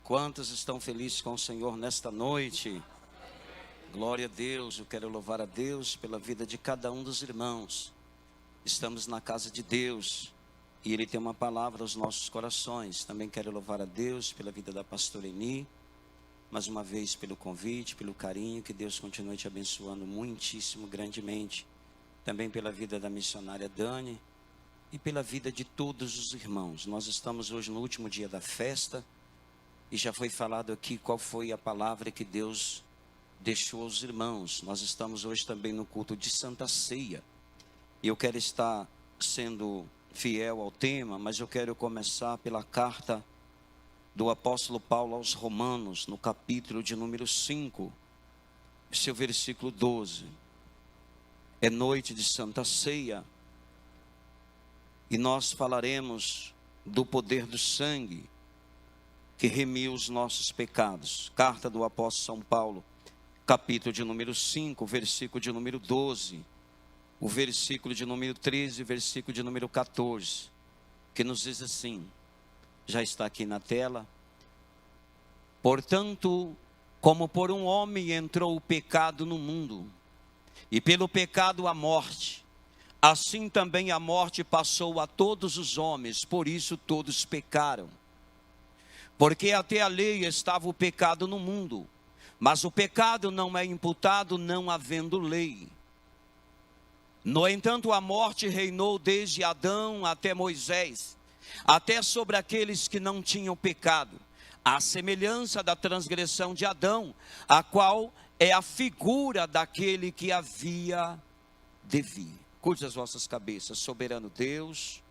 Quantos estão felizes com o Senhor nesta noite? Glória a Deus, eu quero louvar a Deus pela vida de cada um dos irmãos. Estamos na casa de Deus e Ele tem uma palavra aos nossos corações. Também quero louvar a Deus pela vida da pastora Eni, mais uma vez pelo convite, pelo carinho, que Deus continue te abençoando muitíssimo, grandemente. Também pela vida da missionária Dani e pela vida de todos os irmãos. Nós estamos hoje no último dia da festa. E já foi falado aqui qual foi a palavra que Deus deixou aos irmãos. Nós estamos hoje também no culto de Santa Ceia. E eu quero estar sendo fiel ao tema, mas eu quero começar pela carta do apóstolo Paulo aos Romanos, no capítulo de número 5, seu versículo 12. É noite de Santa Ceia. E nós falaremos do poder do sangue que remiu os nossos pecados. Carta do apóstolo São Paulo, capítulo de número 5, versículo de número 12, o versículo de número 13 e versículo de número 14, que nos diz assim, já está aqui na tela: portanto, como por um homem entrou o pecado no mundo, e pelo pecado a morte, assim também a morte passou a todos os homens, por isso todos pecaram. Porque até a lei estava o pecado no mundo, mas o pecado não é imputado não havendo lei. No entanto, a morte reinou desde Adão até Moisés, até sobre aqueles que não tinham pecado, à semelhança da transgressão de Adão, a qual é a figura daquele que havia de vir. Curte as vossas cabeças. Soberano Deus,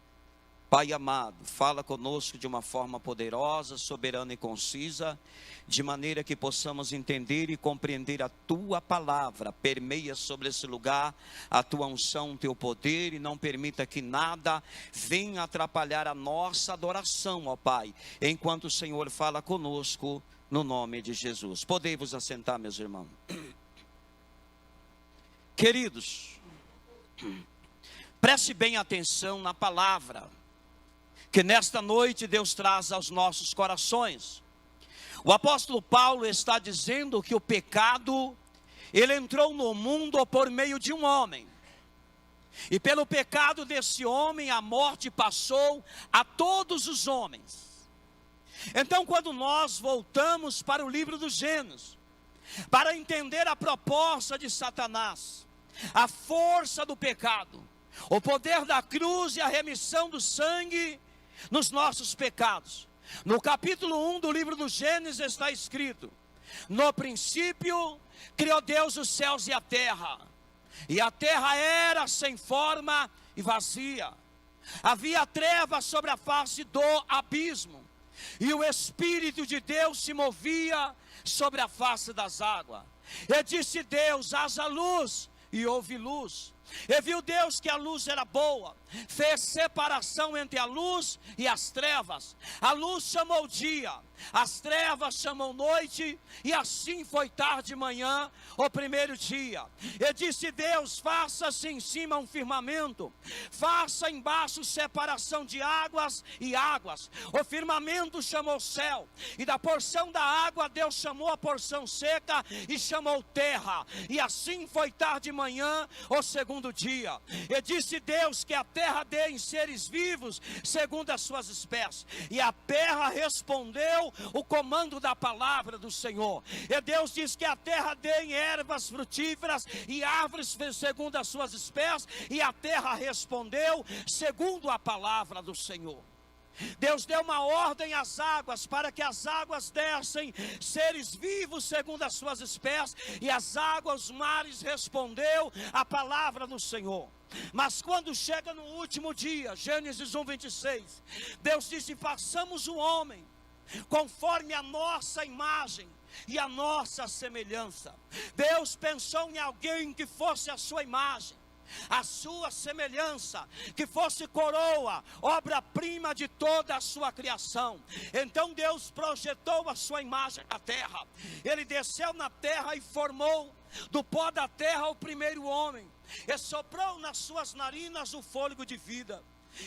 Pai amado, fala conosco de uma forma poderosa, soberana e concisa, de maneira que possamos entender e compreender a Tua palavra. Permeia sobre esse lugar a Tua unção, o Teu poder, e não permita que nada venha atrapalhar a nossa adoração, ó Pai, enquanto o Senhor fala conosco, no nome de Jesus. Podei-vos assentar, meus irmãos. Queridos, preste bem atenção na palavra que nesta noite Deus traz aos nossos corações. O apóstolo Paulo está dizendo que o pecado, ele entrou no mundo por meio de um homem. E pelo pecado desse homem, a morte passou a todos os homens. Então, quando nós voltamos para o livro do Gênesis, para entender a proposta de Satanás, a força do pecado, o poder da cruz e a remissão do sangue nos nossos pecados. No capítulo 1 do livro do Gênesis está escrito: no princípio criou Deus os céus e a terra era sem forma e vazia. Havia trevas sobre a face do abismo, e o Espírito de Deus se movia sobre a face das águas. E disse Deus: haja luz, e houve luz. E viu Deus que a luz era boa, fez separação entre a luz e as trevas. A luz chamou dia, as trevas chamou noite, e assim foi tarde e manhã o primeiro dia. E disse Deus: faça-se em cima um firmamento, faça embaixo separação de águas e águas. O firmamento chamou céu, e da porção da água Deus chamou a porção seca e chamou terra. E assim foi tarde e manhã o segundo dia. E disse Deus que a terra dê em seres vivos segundo as suas espécies. E a terra respondeu o comando da palavra do Senhor. E Deus diz que a terra dê em ervas frutíferas e árvores segundo as suas espécies. E a terra respondeu segundo a palavra do Senhor. Deus deu uma ordem às águas, para que as águas dessem seres vivos segundo as suas espécies, e as águas, os mares, respondeu a palavra do Senhor. Mas quando chega no último dia, Gênesis 1:26, Deus disse: façamos o homem conforme a nossa imagem e a nossa semelhança. Deus pensou em alguém que fosse a sua imagem, a sua semelhança, que fosse coroa, obra-prima de toda a sua criação. Então Deus projetou a sua imagem na terra. Ele desceu na terra e formou do pó da terra o primeiro homem, e soprou nas suas narinas o fôlego de vida.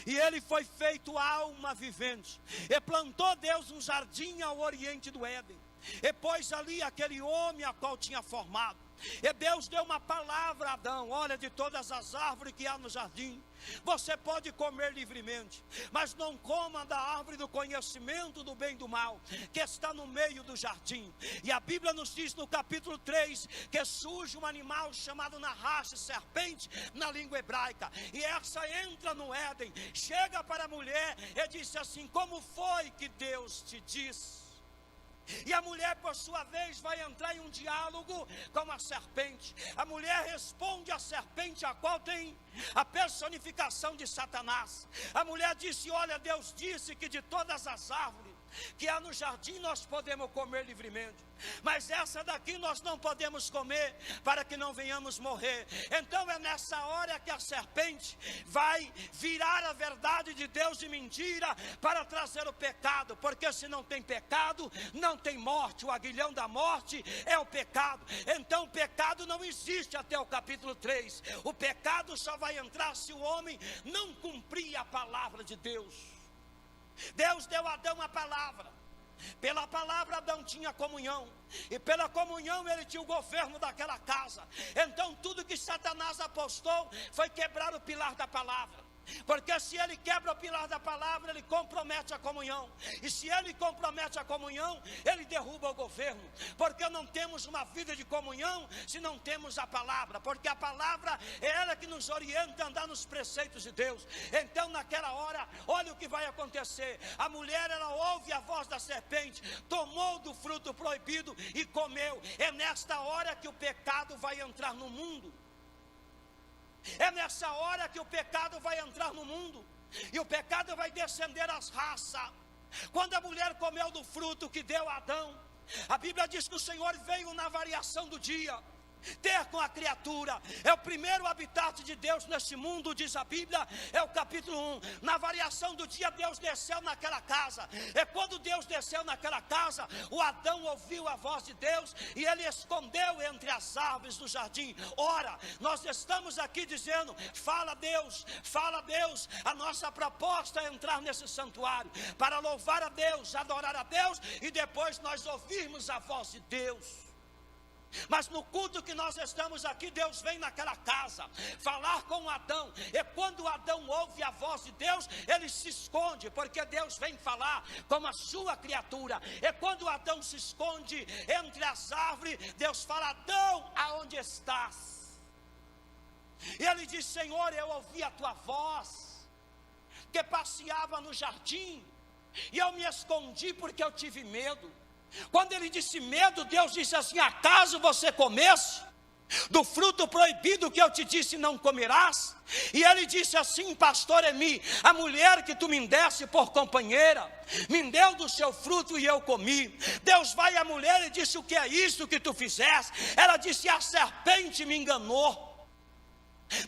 e ele foi feito alma vivente. E plantou Deus um jardim ao oriente do Éden, e pôs ali aquele homem a qual tinha formado. E Deus deu uma palavra a Adão: olha, de todas as árvores que há no jardim, você pode comer livremente, mas não coma da árvore do conhecimento do bem e do mal, que está no meio do jardim. E a Bíblia nos diz no capítulo 3, que surge um animal chamado Nahash, serpente na língua hebraica, e essa entra no Éden, chega para a mulher e disse assim: como foi que Deus te disse? E a mulher, por sua vez, vai entrar em um diálogo com a serpente. A mulher responde à serpente, a qual tem a personificação de Satanás. A mulher disse: olha, Deus disse que de todas as árvores que há no jardim nós podemos comer livremente, mas essa daqui nós não podemos comer, para que não venhamos morrer. Então é nessa hora que a serpente vai virar a verdade de Deus de mentira, para trazer o pecado, porque se não tem pecado, não tem morte. O aguilhão da morte é o pecado. Então o pecado não existe até o capítulo 3. O pecado só vai entrar se o homem não cumprir a palavra de Deus. Deus deu a Adão a palavra. Pela palavra Adão tinha comunhão, e pela comunhão ele tinha o governo daquela casa. Então tudo que Satanás apostou foi quebrar o pilar da palavra, porque se ele quebra o pilar da palavra, ele compromete a comunhão, e se ele compromete a comunhão, ele derruba o governo, porque não temos uma vida de comunhão se não temos a palavra, porque a palavra é ela que nos orienta a andar nos preceitos de Deus. Então naquela hora, olha o que vai acontecer: a mulher, ela ouve a voz da serpente, tomou do fruto proibido e comeu. É nesta hora que o pecado vai entrar no mundo. É nessa hora que o pecado vai entrar no mundo, e o pecado vai descender às raças. Quando a mulher comeu do fruto que deu a Adão, a Bíblia diz que o Senhor veio na variação do dia ter com a criatura. É o primeiro habitat de Deus nesse mundo, diz a Bíblia, é o capítulo 1. Na variação do dia, Deus desceu naquela casa. É quando Deus desceu naquela casa, o Adão ouviu a voz de Deus, e ele escondeu entre as árvores do jardim. Ora, nós estamos aqui dizendo: fala Deus, fala Deus. A nossa proposta é entrar nesse santuário para louvar a Deus, adorar a Deus, e depois nós ouvirmos a voz de Deus. Mas no culto que nós estamos aqui, Deus vem naquela casa falar com Adão. E quando Adão ouve a voz de Deus, ele se esconde, porque Deus vem falar com a sua criatura. E quando Adão se esconde entre as árvores, Deus fala: Adão, aonde estás? E ele diz: Senhor, eu ouvi a tua voz, que passeava no jardim, e eu me escondi porque eu tive medo. Quando ele disse medo, Deus disse assim: acaso você comesse do fruto proibido que eu te disse não comerás? E ele disse assim: pastor Emi, a mulher que tu me desse por companheira, me deu do seu fruto e eu comi. Deus vai à mulher e disse: o que é isso que tu fizeste? Ela disse: a serpente me enganou.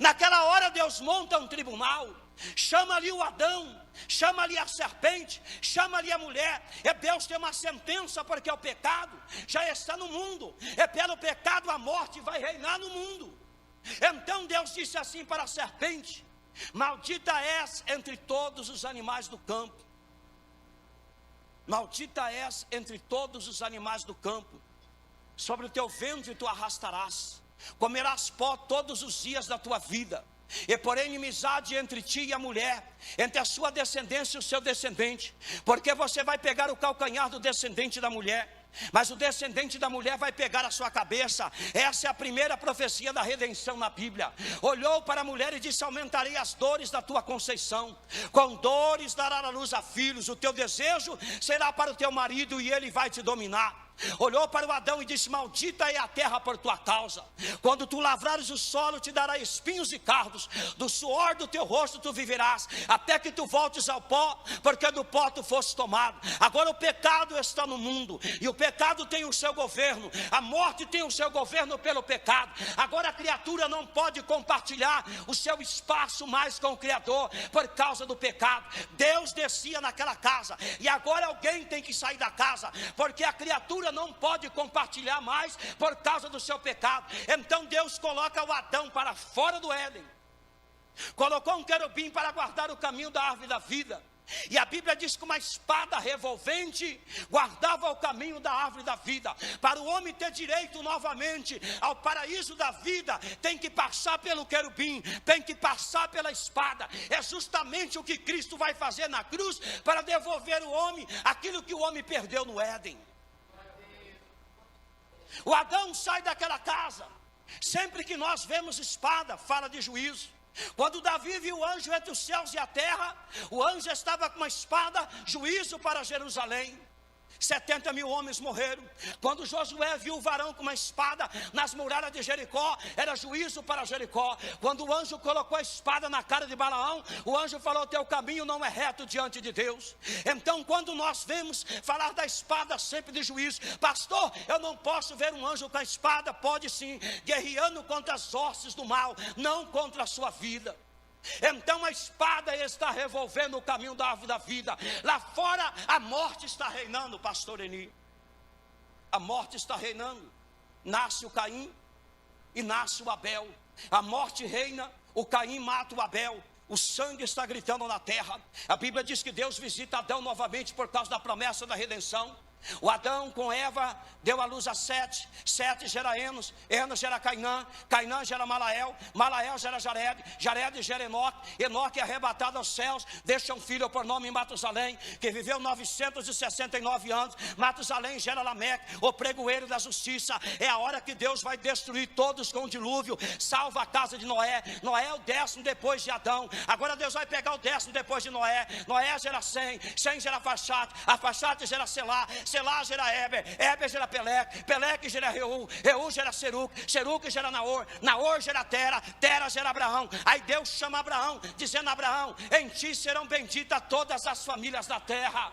Naquela hora Deus monta um tribunal, chama ali o Adão, chama ali a serpente, chama ali a mulher. E Deus tem uma sentença, porque o pecado já está no mundo. É pelo pecado a morte vai reinar no mundo. Então Deus disse assim para a serpente: maldita és entre todos os animais do campo. Maldita és entre todos os animais do campo. Sobre o teu ventre tu arrastarás, comerás pó todos os dias da tua vida. E porém inimizade entre ti e a mulher, entre a sua descendência e o seu descendente, porque você vai pegar o calcanhar do descendente da mulher, mas o descendente da mulher vai pegar a sua cabeça. Essa é a primeira profecia da redenção na Bíblia. Olhou para a mulher e disse: aumentarei as dores da tua conceição, com dores dará a luz a filhos. O teu desejo será para o teu marido, e ele vai te dominar. Olhou para o Adão e disse: maldita é a terra por tua causa. Quando tu lavrares o solo, te dará espinhos e cardos. Do suor do teu rosto tu viverás, até que tu voltes ao pó, porque do pó tu foste tomado. Agora o pecado está no mundo, e o pecado tem o seu governo. A morte tem o seu governo pelo pecado. Agora a criatura não pode compartilhar o seu espaço mais com o Criador, por causa do pecado. Deus descia naquela casa, e agora alguém tem que sair da casa, porque a criatura não pode compartilhar mais por causa do seu pecado. Então Deus coloca o Adão para fora do Éden, colocou um querubim para guardar o caminho da árvore da vida. E a Bíblia diz que uma espada revolvente guardava o caminho da árvore da vida. Para o homem ter direito novamente ao paraíso da vida, tem que passar pelo querubim, tem que passar pela espada. É justamente o que Cristo vai fazer na cruz, para devolver ao homem aquilo que o homem perdeu no Éden. O Adão sai daquela casa. Sempre que nós vemos espada, fala de juízo. Quando Davi viu o anjo entre os céus e a terra, o anjo estava com uma espada, juízo para Jerusalém. 70 mil homens morreram. Quando Josué viu o varão com uma espada nas muralhas de Jericó, era juízo para Jericó. Quando o anjo colocou a espada na cara de Balaão, o anjo falou: teu caminho não é reto diante de Deus. Então, quando nós vemos falar da espada, sempre de juízo. Pastor, eu não posso ver um anjo com a espada. Pode sim, guerreando contra as hostes do mal, não contra a sua vida. Então a espada está revolvendo o caminho da árvore da vida. Lá fora a morte está reinando, pastor Eni. A morte está reinando. Nasce o Caim e nasce o Abel. A morte reina, o Caim mata o Abel. O sangue está gritando na terra. A Bíblia diz que Deus visita Adão novamente por causa da promessa da redenção. O Adão com Eva deu à luz a Sete. Sete gera Enos. Enos gera Cainã. Cainã gera Malael. Malael gera Jared. Jared gera Enoque. Enoque é arrebatado aos céus. Deixa um filho por nome Matusalém, que viveu 969 anos. Matusalém gera Lameque, o pregoeiro da justiça. É a hora que Deus vai destruir todos com o dilúvio. Salva a casa de Noé. Noé é o 10º depois de Adão. Agora Deus vai pegar o 10º depois de Noé. Noé gera Sem. Sem gera Faxate. A Faxate gera Selá. Selá gera Éber. Éber gera Peleque. Peleque gera Reu. Reu gera Seruque. Seruque gera Naor. Naor gera Tera. Tera gera Abraão. Aí Deus chama Abraão, dizendo: Abraão, em ti serão benditas todas as famílias da terra.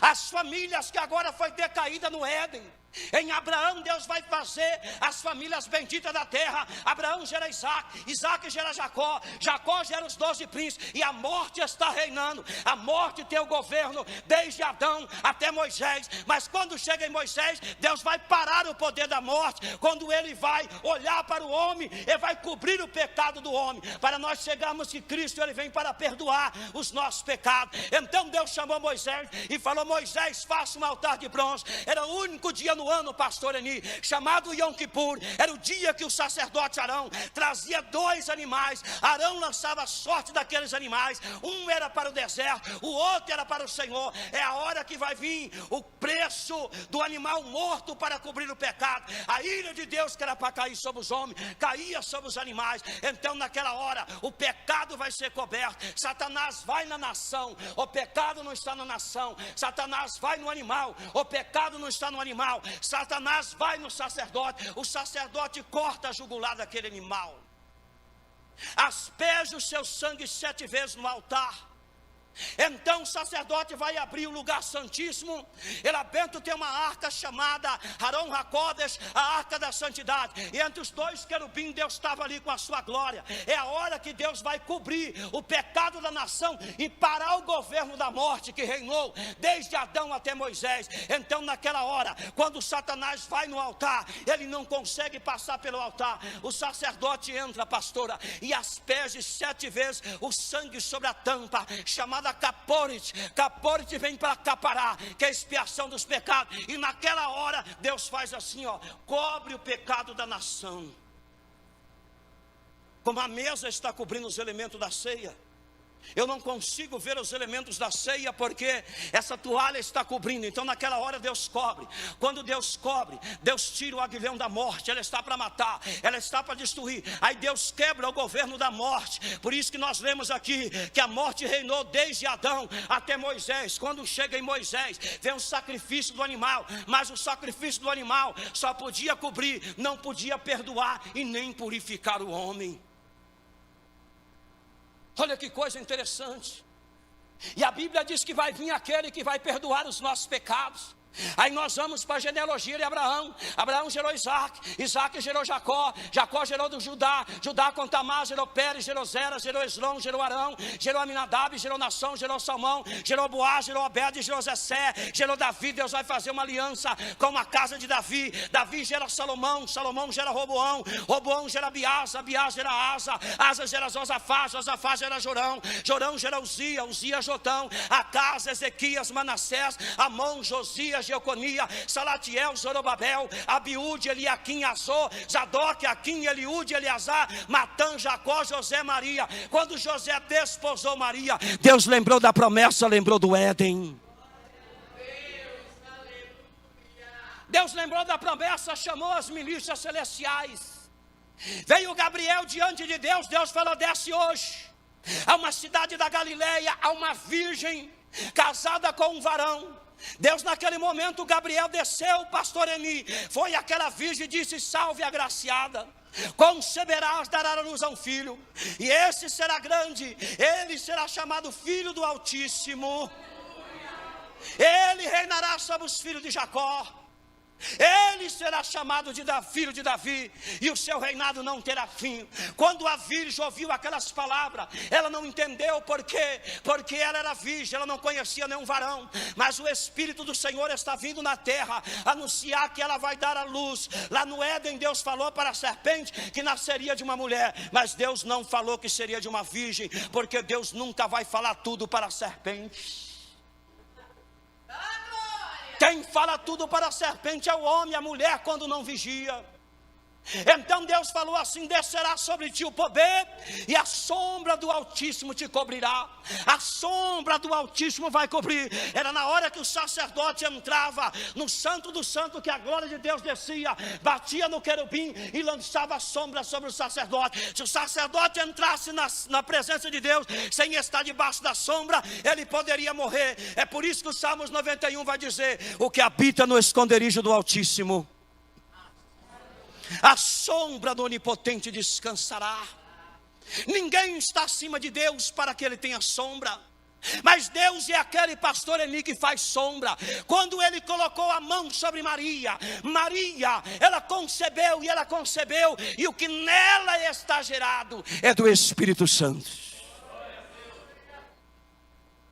As famílias que agora foi decaída no Éden. Em Abraão Deus vai fazer as famílias benditas da terra. Abraão gera Isaac, Isaac gera Jacó, Jacó gera os 12 príncipes. E a morte está reinando. A morte tem o governo desde Adão até Moisés. Mas quando chega em Moisés, Deus vai parar o poder da morte. Quando ele vai olhar para o homem, ele vai cobrir o pecado do homem. Para nós chegarmos que Cristo ele vem para perdoar os nossos pecados. Então Deus chamou Moisés e falou: Moisés, faça um altar de bronze. Era o único dia no ano, pastor Eni, chamado Yom Kippur. Era o dia que o sacerdote Arão trazia 2 animais. Arão lançava a sorte daqueles animais. Um era para o deserto, o outro era para o Senhor. É a hora que vai vir o preço do animal morto para cobrir o pecado. A ira de Deus que era para cair sobre os homens, caía sobre os animais. Então naquela hora o pecado vai ser coberto. Satanás vai na nação, o pecado não está na nação. Satanás vai no animal, o pecado não está no animal. Satanás vai no sacerdote, o sacerdote corta a jugular daquele animal, asperge o seu sangue 7 vezes no altar. Então o sacerdote vai abrir o lugar santíssimo. E lá dentro tem uma arca chamada Aron Hakodesh, a arca da santidade. E entre os 2 querubins Deus estava ali com a sua glória. É a hora que Deus vai cobrir o pecado da nação e parar o governo da morte que reinou desde Adão até Moisés. Então naquela hora, quando Satanás vai no altar, ele não consegue passar pelo altar. O sacerdote entra, pastora, e asperge 7 vezes o sangue sobre a tampa, chamada Caporit. Caporit vem para caparar, que é a expiação dos pecados. E naquela hora Deus faz assim, ó, cobre o pecado da nação. Como a mesa está cobrindo os elementos da ceia, eu não consigo ver os elementos da ceia porque essa toalha está cobrindo. Então naquela hora Deus cobre. Quando Deus cobre, Deus tira o aguilhão da morte. Ela está para matar, ela está para destruir. Aí Deus quebra o governo da morte. Por isso que nós lemos aqui que a morte reinou desde Adão até Moisés. Quando chega em Moisés, vem o sacrifício do animal. Mas o sacrifício do animal só podia cobrir, não podia perdoar e nem purificar o homem. Olha que coisa interessante. E a Bíblia diz que vai vir aquele que vai perdoar os nossos pecados. Aí nós vamos para a genealogia de Abraão. Abraão gerou Isaac, Isaac gerou Jacó, Jacó gerou do Judá, Judá com Tamar gerou Pérez, gerou Zera, gerou Esrom, gerou Arão, gerou Aminadab, gerou Nação, gerou Salmão, gerou Boaz, gerou Obed, gerou Zessé, gerou Davi. Deus vai fazer uma aliança com a casa de Davi. Davi gera Salomão, Salomão gera Roboão, Roboão gera Abiás, Abiás gera Asa, Asa gera Josafá, Josafá gera Jorão, Jorão gera Uzia, Uzia Jotão, Acás, Ezequias, Manassés, Amon, Josias, Jeconia, Salatiel, Zorobabel, Abiúde, Eliaquim, Azor, Zadok, Aquim, Eliúde, Eleazar, Matã, Jacó, José, Maria. Quando José desposou Maria, Deus lembrou da promessa, lembrou do Éden. Deus lembrou da promessa, chamou as milícias celestiais. Veio Gabriel diante de Deus, Deus falou: desce hoje a uma cidade da Galileia, a uma virgem casada com um varão. Deus naquele momento, Gabriel desceu, pastor Eni, foi aquela virgem e disse: salve agraciada, conceberás, darás à luz a um filho, e esse será grande, ele será chamado Filho do Altíssimo, ele reinará sobre os filhos de Jacó. Ele será chamado de filho de Davi, e o seu reinado não terá fim. Quando a virgem ouviu aquelas palavras, ela não entendeu por quê, porque ela era virgem, ela não conhecia nenhum varão. Mas o Espírito do Senhor está vindo na terra, anunciar que ela vai dar à luz. Lá no Éden, Deus falou para a serpente que nasceria de uma mulher, mas Deus não falou que seria de uma virgem, porque Deus nunca vai falar tudo para a serpente. Quem fala tudo para a serpente é o homem, a mulher quando não vigia. Então Deus falou assim: descerá sobre ti o poder, e a sombra do Altíssimo te cobrirá. A sombra do Altíssimo vai cobrir. Era na hora que o sacerdote entrava no santo do santo, que a glória de Deus descia, batia no querubim e lançava a sombra sobre o sacerdote. Se o sacerdote entrasse na presença de Deus sem estar debaixo da sombra, ele poderia morrer. É por isso que o Salmos 91 vai dizer: o que habita no esconderijo do Altíssimo, a sombra do Onipotente descansará. Ninguém está acima de Deus para que ele tenha sombra. Mas Deus é aquele pastor Eni que faz sombra. Quando ele colocou a mão sobre Maria, ela concebeu, e o que nela está gerado é do Espírito Santo.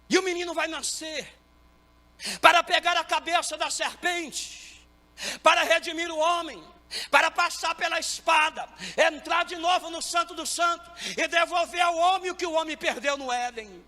E o menino vai nascer para pegar a cabeça da serpente, para redimir o homem, para passar pela espada, entrar de novo no santo do santo e devolver ao homem o que o homem perdeu no Éden.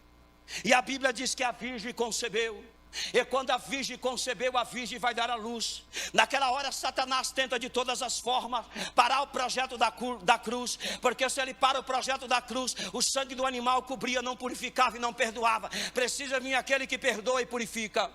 E a Bíblia diz que a virgem concebeu. E quando a virgem concebeu, a virgem vai dar à luz. Naquela hora Satanás tenta de todas as formas parar o projeto da cruz, porque se ele para o projeto da cruz, o sangue do animal cobria, não purificava e não perdoava. Precisa vir aquele que perdoa e purifica.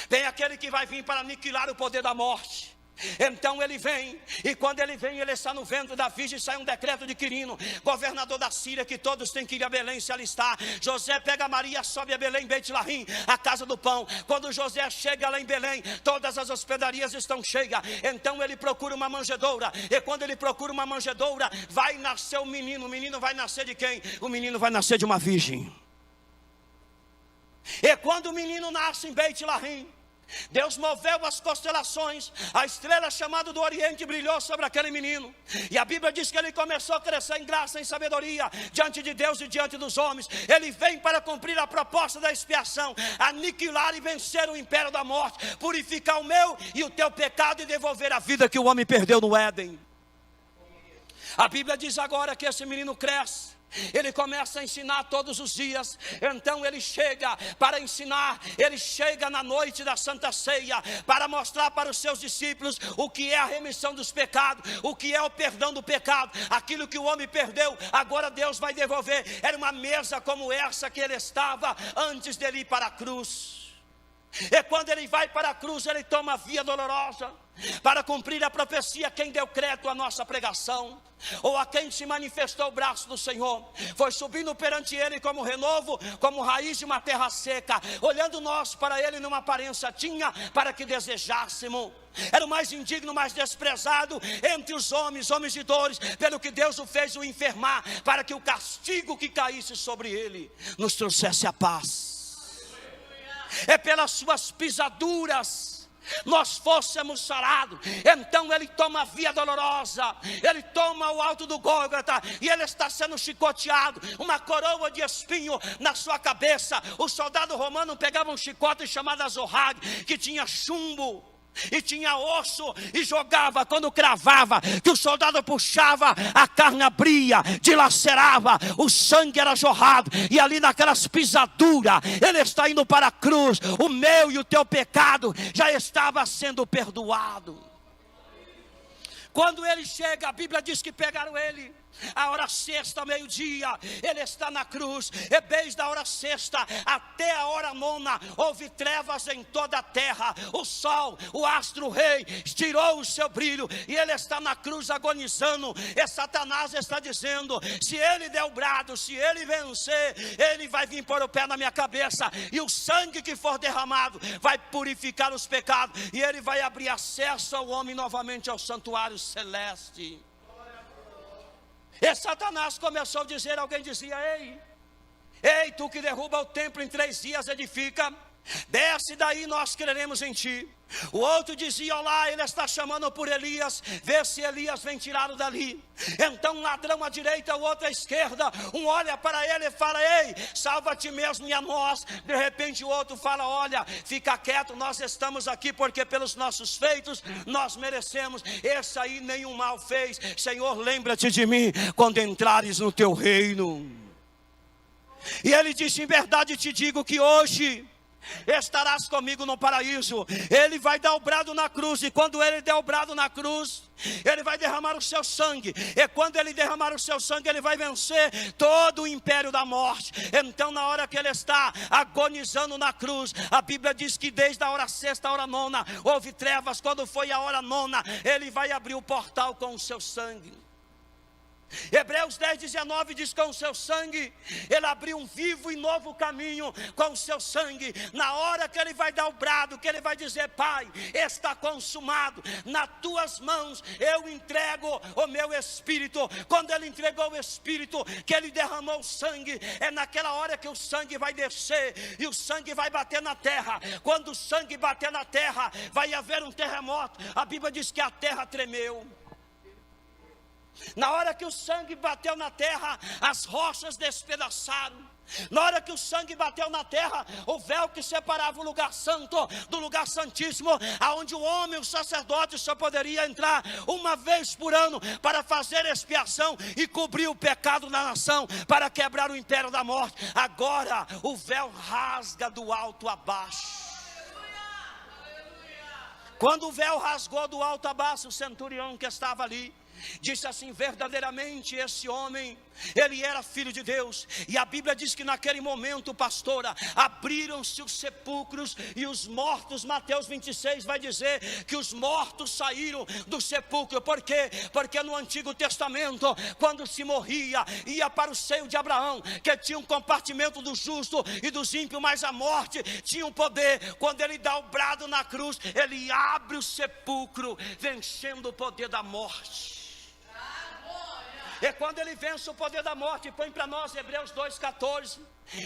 Vem aquele que vai vir para aniquilar o poder da morte. Então ele vem, e quando ele vem, ele está no ventre da virgem. Sai um decreto de Quirino, governador da Síria, que todos têm que ir a Belém se alistar. José pega Maria, sobe a Belém, Beit-Lahim, a casa do pão. Quando José chega lá em Belém, todas as hospedarias estão cheias. Então ele procura uma manjedoura, e quando ele procura uma manjedoura, vai nascer o menino. O menino vai nascer de quem? O menino vai nascer de uma virgem. E quando o menino nasce em Beit-Lahim, Deus moveu as constelações, a estrela chamada do Oriente brilhou sobre aquele menino, e a Bíblia diz que ele começou a crescer em graça, em sabedoria, diante de Deus e diante dos homens. Ele vem para cumprir a proposta da expiação, aniquilar e vencer o império da morte, purificar o meu e o teu pecado e devolver a vida que o homem perdeu no Éden. A Bíblia diz agora que esse menino cresce. Ele começa a ensinar todos os dias. Então ele chega para ensinar. Ele chega na noite da Santa Ceia para mostrar para os seus discípulos o que é a remissão dos pecados, o que é o perdão do pecado. Aquilo que o homem perdeu, agora Deus vai devolver. Era uma mesa como essa que ele estava antes dele ir para a cruz. E quando ele vai para a cruz, ele toma a via dolorosa para cumprir a profecia. Quem deu crédito à nossa pregação, ou a quem se manifestou o braço do Senhor, foi subindo perante ele como renovo, como raiz de uma terra seca, olhando nós para ele numa aparência tinha para que desejássemos. Era o mais indigno, mais desprezado entre os homens, homens de dores, pelo que Deus o fez o enfermar, para que o castigo que caísse sobre ele nos trouxesse a paz. É pelas suas pisaduras nós fôssemos sarados. Então ele toma a via dolorosa, ele toma o alto do Gólgota, e ele está sendo chicoteado, uma coroa de espinho na sua cabeça. O soldado romano pegava um chicote chamado azorrague, que tinha chumbo e tinha osso, e jogava. Quando cravava, que o soldado puxava, a carne abria, dilacerava, o sangue era jorrado, e ali naquelas pisaduras, ele está indo para a cruz. O meu e o teu pecado já estava sendo perdoado. Quando ele chega, a Bíblia diz que pegaram ele a hora sexta, meio-dia, ele está na cruz. E desde a hora sexta até a hora nona, houve trevas em toda a terra. O sol, o astro-rei, tirou o seu brilho, e ele está na cruz agonizando. E Satanás está dizendo: se ele der o brado, se ele vencer, ele vai vir pôr o pé na minha cabeça, e o sangue que for derramado vai purificar os pecados, e ele vai abrir acesso ao homem novamente ao santuário celeste. E Satanás começou a dizer, alguém dizia: ei, tu que derruba o templo em 3 dias, edifica, desce daí, nós creremos em ti. O outro dizia: olá, ele está chamando por Elias, vê se Elias vem tirá-lo dali. Então um ladrão à direita, o outro à esquerda, um olha para ele e fala: ei, salva a ti mesmo e a nós. De repente o outro fala: olha, fica quieto, nós estamos aqui porque pelos nossos feitos nós merecemos. Esse aí nenhum mal fez. Senhor, lembra-te de mim quando entrares no teu reino. E ele disse: em verdade te digo que hoje estarás comigo no paraíso. Ele vai dar o brado na cruz, e quando ele der o brado na cruz, ele vai derramar o seu sangue, e quando ele derramar o seu sangue, ele vai vencer todo o império da morte. Então na hora que ele está agonizando na cruz, a Bíblia diz que desde a hora sexta, a hora nona, houve trevas. Quando foi a hora nona, ele vai abrir o portal com o seu sangue. Hebreus 10:19 diz: com o seu sangue ele abriu um vivo e novo caminho. Com o seu sangue, na hora que ele vai dar o brado, que ele vai dizer: Pai, está consumado, nas tuas mãos eu entrego o meu espírito. Quando ele entregou o espírito, que ele derramou o sangue, é naquela hora que o sangue vai descer e o sangue vai bater na terra. Quando o sangue bater na terra, vai haver um terremoto. A Bíblia diz que a terra tremeu. Na hora que o sangue bateu na terra, as rochas despedaçaram. Na hora que o sangue bateu na terra, o véu que separava o lugar santo do lugar santíssimo, aonde o homem, o sacerdote, só poderia entrar uma vez por ano para fazer expiação e cobrir o pecado da nação, para quebrar o império da morte. Agora o véu rasga do alto a baixo. Quando o véu rasgou do alto a baixo, o centurião que estava ali disse assim: verdadeiramente esse homem, ele era filho de Deus. E a Bíblia diz que naquele momento, pastora, abriram-se os sepulcros e os mortos. Mateus 26 vai dizer que os mortos saíram do sepulcro. Por quê? Porque no Antigo Testamento, quando se morria, ia para o seio de Abraão, que tinha um compartimento do justo e dos ímpios, mas a morte tinha um poder. Quando ele dá o brado na cruz, ele abre o sepulcro, vencendo o poder da morte. É quando ele vence o poder da morte. Põe para nós Hebreus 2,14.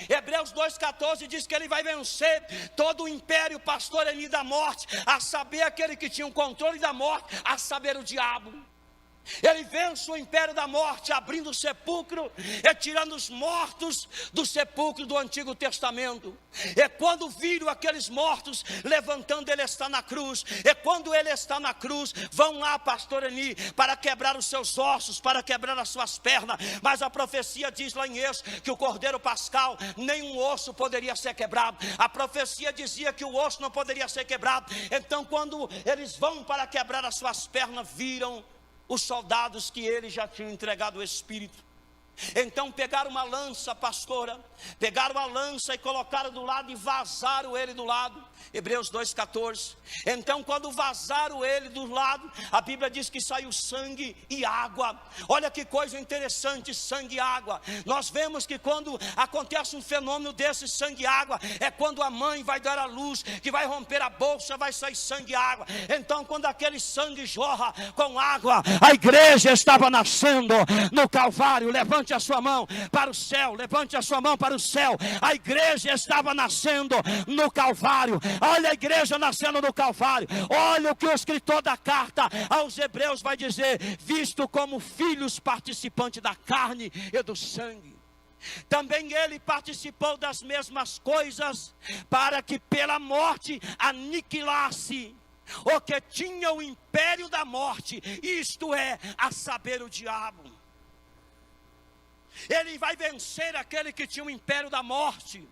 Hebreus 2,14 diz que ele vai vencer todo o império, pastor Eni, da morte, a saber aquele que tinha o controle da morte, a saber o diabo. Ele vence o império da morte, abrindo o sepulcro e tirando os mortos do sepulcro do Antigo Testamento. E quando viram aqueles mortos levantando, ele está na cruz. E quando ele está na cruz, vão lá, pastor Eni, para quebrar os seus ossos, para quebrar as suas pernas. Mas a profecia diz lá em Êxodo que o cordeiro pascal, nenhum osso poderia ser quebrado. A profecia dizia que o osso não poderia ser quebrado. Então quando eles vão para quebrar as suas pernas, viram os soldados que ele já tinha entregado o espírito. Então pegaram uma lança, pastora, pegaram a lança e colocaram do lado e vazaram ele do lado. Hebreus 2,14. Então quando vazaram ele do lado, a Bíblia diz que saiu sangue e água. Olha que coisa interessante, sangue e água. Nós vemos que quando acontece um fenômeno desse, sangue e água, é quando a mãe vai dar a luz, que vai romper a bolsa, vai sair sangue e água. Então quando aquele sangue jorra com água, a igreja estava nascendo no Calvário. Levante a sua mão para o céu, levante a sua mão para o céu. A igreja estava nascendo no Calvário. Olha a igreja nascendo no Calvário. Olha o que o escritor da carta aos Hebreus vai dizer: visto como filhos participantes da carne e do sangue. Também ele participou das mesmas coisas, para que pela morte aniquilasse o que tinha o império da morte, isto é, a saber, o diabo. Ele vai vencer aquele que tinha o império da morte,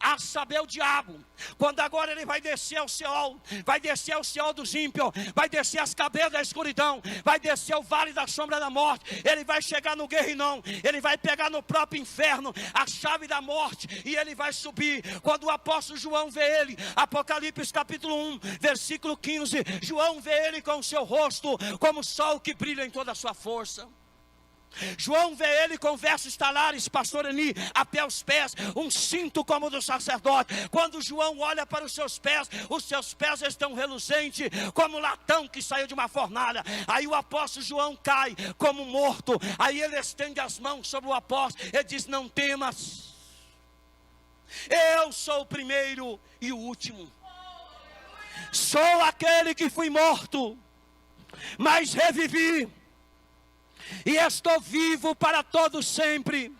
a saber, o diabo. Quando agora ele vai descer ao Seol, vai descer ao Seol dos ímpios, vai descer as cabeças da escuridão, vai descer o vale da sombra da morte, ele vai chegar no guerrinão, ele vai pegar no próprio inferno a chave da morte, e ele vai subir. Quando o apóstolo João vê ele, Apocalipse capítulo 1, versículo 15, João vê ele com o seu rosto como o sol que brilha em toda a sua força. João vê ele com versos talares, pastor Eni, até os pés, um cinto como o do sacerdote. Quando João olha para os seus pés estão reluzentes como latão que saiu de uma fornalha. Aí o apóstolo João cai como morto. Aí ele estende as mãos sobre o apóstolo e diz: não temas, eu sou o primeiro e o último. Sou aquele que fui morto, mas revivi, e estou vivo para todo sempre.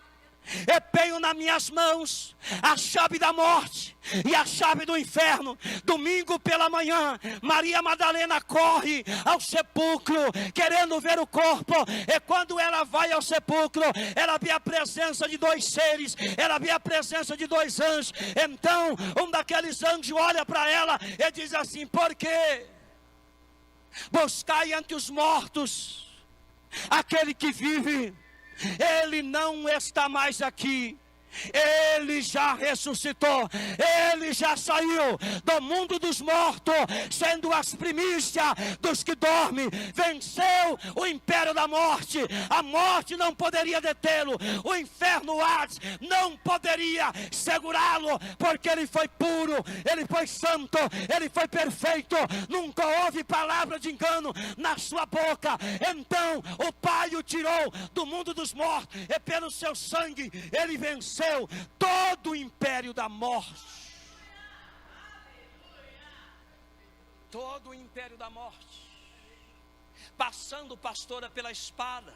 Eu tenho nas minhas mãos a chave da morte e a chave do inferno. Domingo pela manhã, Maria Madalena corre ao sepulcro querendo ver o corpo. E quando ela vai ao sepulcro, ela vê a presença de dois seres, ela vê a presença de dois anjos. Então um daqueles anjos olha para ela e diz assim: por quê buscai entre os mortos aquele que vive? Ele não está mais aqui, ele já ressuscitou, ele já saiu do mundo dos mortos, sendo as primícias dos que dormem. Venceu o império da morte, a morte não poderia detê-lo, o inferno Hades não poderia segurá-lo, porque ele foi puro, ele foi santo, ele foi perfeito, nunca houve palavra de engano na sua boca. Então o Pai o tirou do mundo dos mortos, e pelo seu sangue ele venceu todo o império da morte. Todo o império da morte. Passando, pastora, pela espada.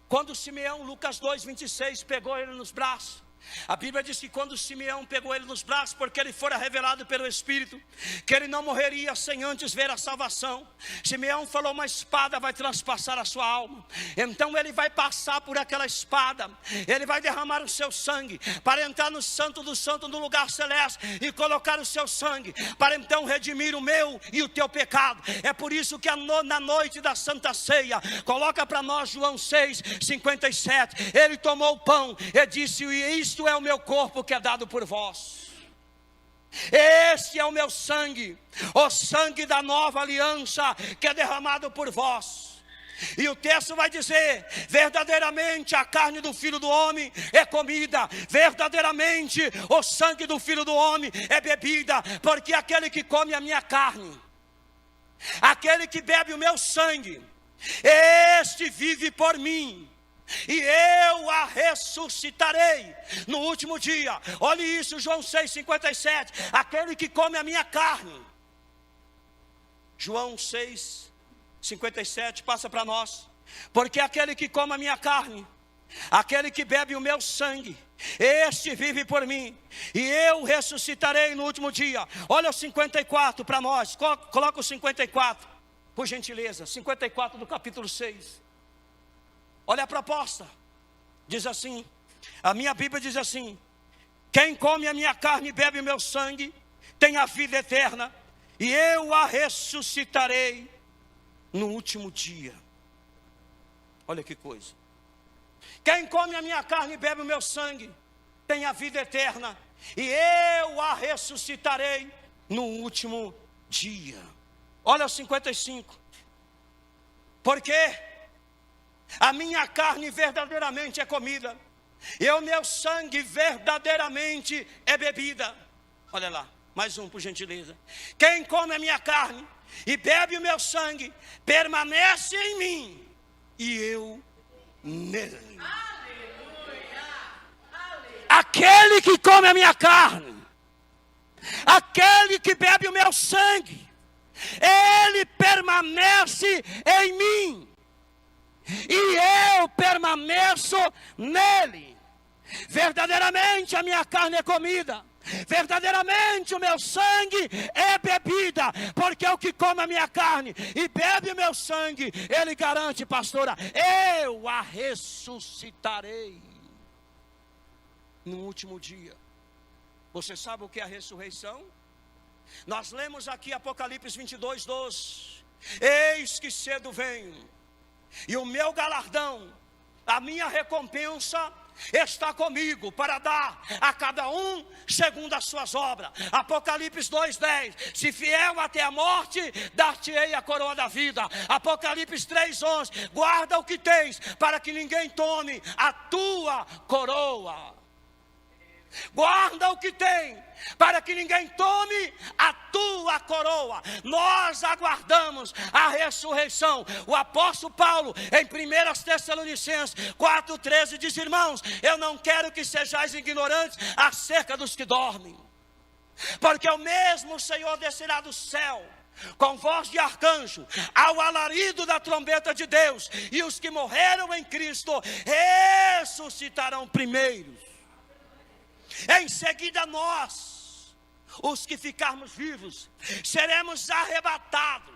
Quando Simeão, Lucas 2:26, pegou ele nos braços, a Bíblia diz que quando Simeão pegou ele nos braços, porque ele fora revelado pelo Espírito que ele não morreria sem antes ver a salvação, Simeão falou: uma espada vai transpassar a sua alma. Então ele vai passar por aquela espada, ele vai derramar o seu sangue para entrar no santo do santo, no lugar celeste, e colocar o seu sangue para então redimir o meu e o teu pecado. É por isso que na noite da Santa Ceia, coloca para nós João 6:57, ele tomou o pão e disse: isto é o meu corpo que é dado por vós. Este é o meu sangue, o sangue da nova aliança que é derramado por vós. E o texto vai dizer: verdadeiramente a carne do Filho do Homem é comida, verdadeiramente o sangue do Filho do Homem é bebida, porque aquele que come a minha carne, aquele que bebe o meu sangue, este vive por mim, e eu a ressuscitarei no último dia. Olhe isso, João 6:57, aquele que come a minha carne. João 6:57, passa para nós: porque aquele que come a minha carne, aquele que bebe o meu sangue, este vive por mim, e eu ressuscitarei no último dia. Olha o 54 para nós, coloca o 54, por gentileza, 54 do capítulo 6. Olha a proposta, diz assim, a minha Bíblia diz assim: quem come a minha carne e bebe o meu sangue tem a vida eterna, e eu a ressuscitarei no último dia. Olha que coisa. Quem come a minha carne e bebe o meu sangue tem a vida eterna, e eu a ressuscitarei no último dia. Olha o 55. Porque a minha carne verdadeiramente é comida, e o meu sangue verdadeiramente é bebida. Olha lá, mais um por gentileza. Quem come a minha carne e bebe o meu sangue permanece em mim, e eu nele. Aquele que come a minha carne Aquele que bebe o meu sangue, ele permanece em mim, e eu permaneço nele. Verdadeiramente a minha carne é comida, verdadeiramente o meu sangue é bebida, porque o que come a minha carne e bebe o meu sangue, ele garante, pastora, eu a ressuscitarei no último dia. Você sabe o que é a ressurreição? Nós lemos aqui Apocalipse 22:12. Eis que cedo venho, e o meu galardão, a minha recompensa está comigo, para dar a cada um segundo as suas obras. Apocalipse 2:10. Se fiel até a morte, dar-te-ei a coroa da vida. Apocalipse 3:11. Guarda o que tens, para que ninguém tome a tua coroa. Guarda o que tem, para que ninguém tome a tua coroa. Nós aguardamos a ressurreição. O apóstolo Paulo, em 1 Tessalonicenses 4:13, diz: irmãos, eu não quero que sejais ignorantes acerca dos que dormem, porque o mesmo Senhor descerá do céu com voz de arcanjo, ao alarido da trombeta de Deus, e os que morreram em Cristo ressuscitarão primeiros. Em seguida nós, os que ficarmos vivos, seremos arrebatados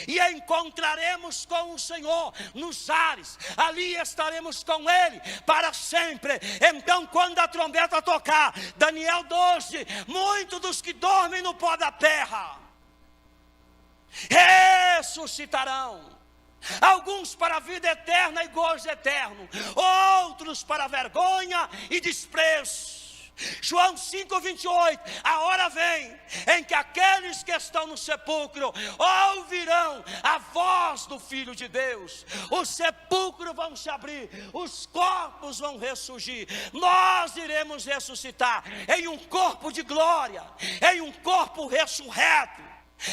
e encontraremos com o Senhor nos ares. Ali estaremos com Ele para sempre. Então, quando a trombeta tocar, Daniel 12, muitos dos que dormem no pó da terra ressuscitarão. Alguns para a vida eterna e gozo eterno, outros para vergonha e desprezo. João 5:28. A hora vem em que aqueles que estão no sepulcro ouvirão a voz do Filho de Deus. Os sepulcros vão se abrir, os corpos vão ressurgir. Nós iremos ressuscitar em um corpo de glória, em um corpo ressurreto.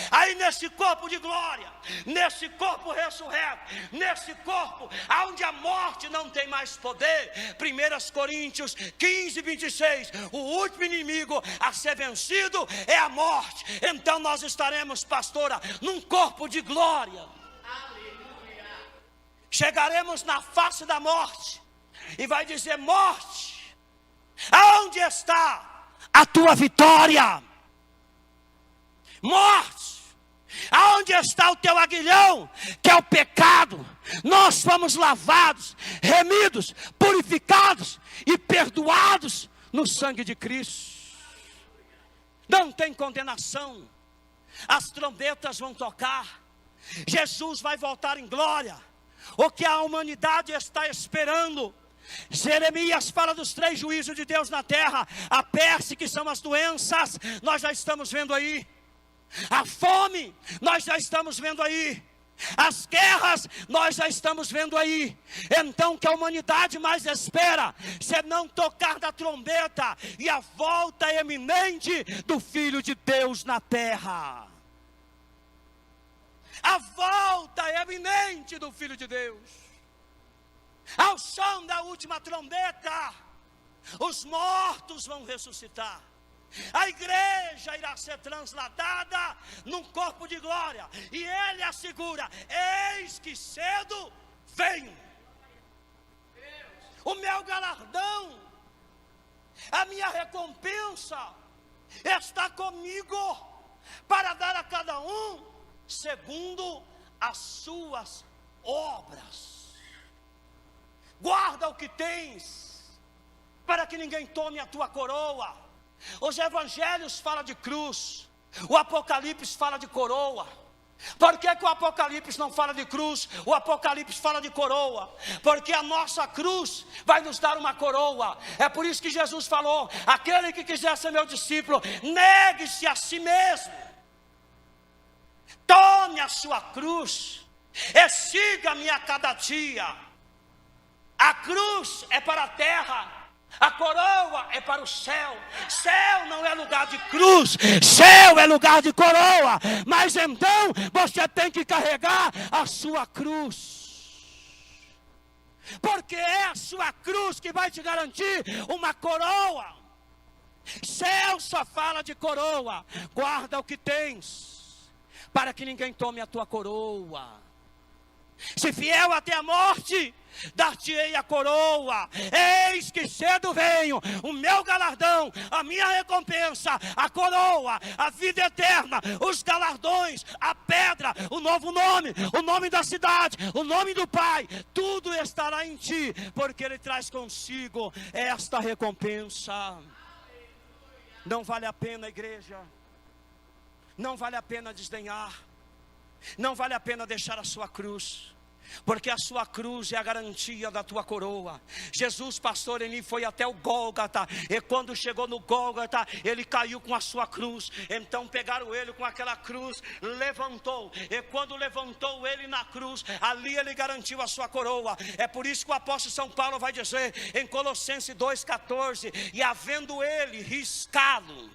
Aí nesse corpo de glória, nesse corpo ressurreto, nesse corpo onde a morte não tem mais poder, 1 Coríntios 15:26, o último inimigo a ser vencido é a morte. Então nós estaremos, pastora, num corpo de glória. Chegaremos na face da morte e vai dizer: morte, aonde está a tua vitória? Morte, aonde está o teu aguilhão, que é o pecado? Nós fomos lavados, remidos, purificados e perdoados no sangue de Cristo. Não tem condenação. As trombetas vão tocar, Jesus vai voltar em glória. O que a humanidade está esperando? Jeremias fala dos 3 juízos de Deus na terra. A peste, que são as doenças, nós já estamos vendo aí. A fome, nós já estamos vendo aí. As guerras, nós já estamos vendo aí. Então, o que a humanidade mais espera, se não tocar da trombeta e a volta eminente do Filho de Deus na terra. A volta eminente do Filho de Deus. Ao som da última trombeta, os mortos vão ressuscitar. A igreja irá ser transladada num corpo de glória, e ele assegura: eis que cedo venho. O meu galardão, a minha recompensa está comigo, para dar a cada um segundo as suas obras. Guarda o que tens, para que ninguém tome a tua coroa. Os evangelhos falam de cruz, o Apocalipse fala de coroa. Por que o Apocalipse não fala de cruz? O Apocalipse fala de coroa, porque a nossa cruz vai nos dar uma coroa. É por isso que Jesus falou: aquele que quiser ser meu discípulo, negue-se a si mesmo, tome a sua cruz e siga-me a cada dia. A cruz é para a terra, a coroa é para o céu. Céu não é lugar de cruz, céu é lugar de coroa. Mas então você tem que carregar a sua cruz, porque é a sua cruz que vai te garantir uma coroa. Céu só fala de coroa. Guarda o que tens, para que ninguém tome a tua coroa. Se fiel até a morte, dar-te-ei a coroa. Eis que cedo venho, o meu galardão, a minha recompensa, a coroa, a vida eterna, os galardões, a pedra, o novo nome, o nome da cidade, o nome do Pai. Tudo estará em ti, porque Ele traz consigo esta recompensa. Não vale a pena, igreja. Não vale a pena desdenhar. Não vale a pena deixar a sua cruz, porque a sua cruz é a garantia da tua coroa. Jesus, pastor, ele foi até o Gólgota, e quando chegou no Gólgota, ele caiu com a sua cruz. Então pegaram ele com aquela cruz, levantou, e quando levantou ele na cruz, ali ele garantiu a sua coroa. É por isso que o apóstolo São Paulo vai dizer em Colossenses 2,14: e havendo ele riscado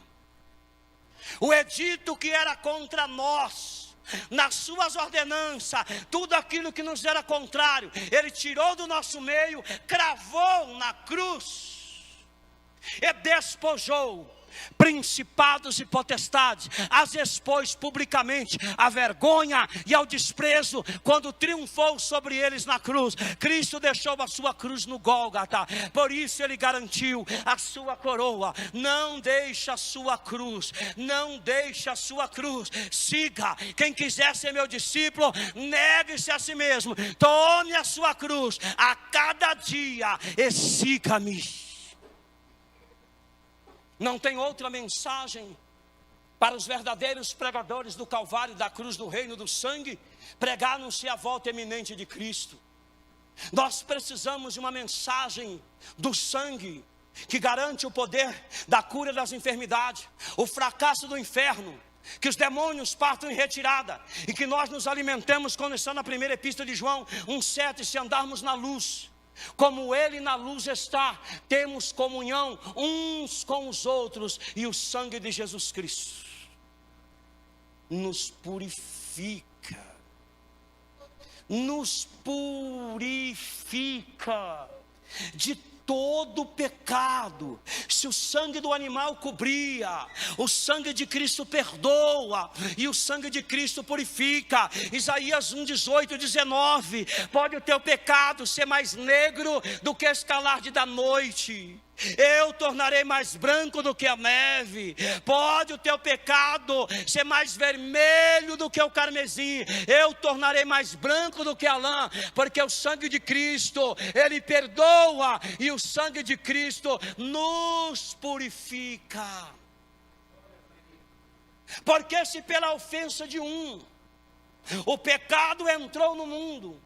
o edito que era contra nós, nas suas ordenanças, tudo aquilo que nos era contrário, Ele tirou do nosso meio, cravou na cruz e despojou principados e potestades, as expôs publicamente à vergonha e ao desprezo, quando triunfou sobre eles na cruz. Cristo deixou a sua cruz no Gólgota, por isso Ele garantiu a sua coroa. Não deixe a sua cruz, não deixe a sua cruz. Siga, quem quiser ser meu discípulo, negue-se a si mesmo, tome a sua cruz a cada dia e siga-me. Não tem outra mensagem para os verdadeiros pregadores do Calvário, da cruz, do reino, do sangue, pregar anunciar a volta iminente de Cristo. Nós precisamos de uma mensagem do sangue, que garante o poder da cura das enfermidades, o fracasso do inferno, que os demônios partam em retirada, e que nós nos alimentemos, quando está na primeira epístola de João 1,7, se andarmos na luz, como Ele na luz está, temos comunhão uns com os outros, e o sangue de Jesus Cristo nos purifica, de todo pecado. Se o sangue do animal cobria, o sangue de Cristo perdoa, e o sangue de Cristo purifica. Isaías 1:18, 19: pode o teu pecado ser mais negro do que a escarlate da noite, eu tornarei mais branco do que a neve. Pode o teu pecado ser mais vermelho do que o carmesim, eu tornarei mais branco do que a lã, porque o sangue de Cristo, Ele perdoa, e o sangue de Cristo nos purifica. Porque se pela ofensa de um, o pecado entrou no mundo,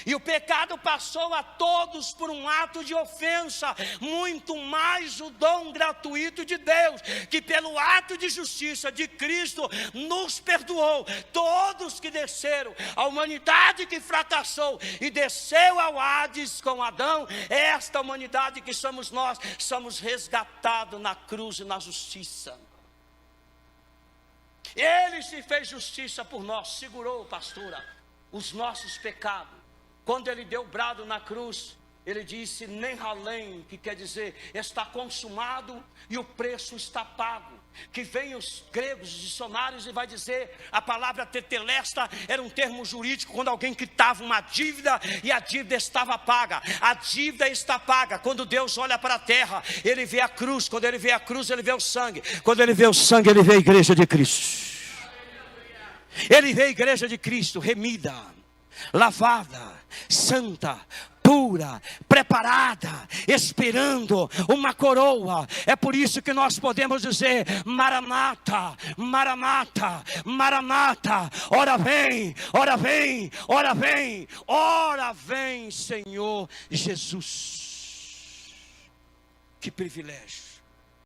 e o pecado passou a todos por um ato de ofensa, muito mais o dom gratuito de Deus, que pelo ato de justiça de Cristo nos perdoou. Todos que desceram, a humanidade que fracassou e desceu ao Hades com Adão, esta humanidade que somos nós, somos resgatados na cruz e na justiça. Ele se fez justiça por nós, segurou, pastora, os nossos pecados. Quando Ele deu o brado na cruz, Ele disse nem halem, que quer dizer está consumado e o preço está pago. Que vem os gregos, os dicionários, e vai dizer, a palavra tetelesta era um termo jurídico, quando alguém quitava uma dívida e a dívida estava paga. A dívida está paga. Quando Deus olha para a terra, Ele vê a cruz. Quando Ele vê a cruz, Ele vê o sangue. Quando Ele vê o sangue, Ele vê a igreja de Cristo. Ele vê a igreja de Cristo remida, lavada, santa, pura, preparada, esperando uma coroa. É por isso que nós podemos dizer: Maranata, Maranata, Maranata. Ora vem, ora vem, ora vem, ora vem, Senhor Jesus. Que privilégio.